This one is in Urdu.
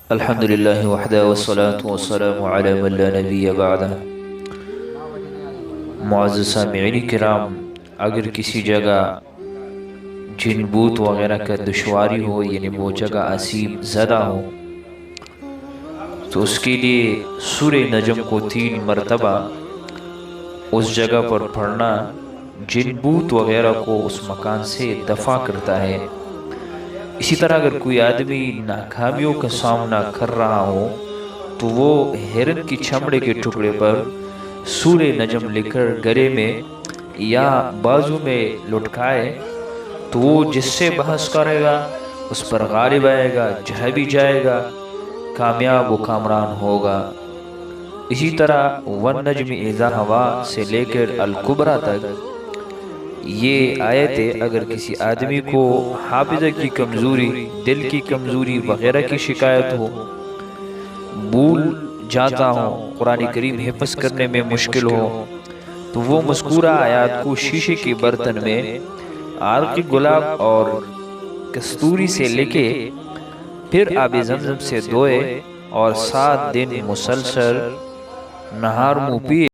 الحمد للہ وحدہ والصلاة والسلام علی من لا نبی بعدہ۔ معزز سامعین کرام، اگر کسی جگہ جن بوت وغیرہ کا دشواری ہو، یعنی وہ جگہ آسیب زدہ ہو، تو اس کے لیے سورہ نجم کو 3 مرتبہ اس جگہ پر پڑھنا جن بوت وغیرہ کو اس مکان سے دفع کرتا ہے۔ اسی طرح اگر کوئی آدمی ناکامیوں کا سامنا کر رہا ہو تو وہ ہرن کی چمڑے کے ٹکڑے پر سورہ نجم لکھ کر گلے میں یا بازو میں لٹکائے تو وہ جس سے بحث کرے گا اس پر غالب آئے گا، جہاں بھی جائے گا کامیاب و کامران ہوگا۔ اسی طرح والنجم اذا ہوا سے لے کر الکبریٰ تک یہ آیتیں اگر کسی آدمی کو حافظہ کی کمزوری، دل کی کمزوری وغیرہ کی شکایت ہو، بھول جاتا ہو، قرآن کریم حفظ کرنے میں مشکل ہو، تو وہ مذکورہ آیات کو شیشے کے برتن میں عرق گلاب اور کستوری سے لکھے، پھر آب زمزم سے دھوئے اور 7 دن مسلسل نہار منہ پیے۔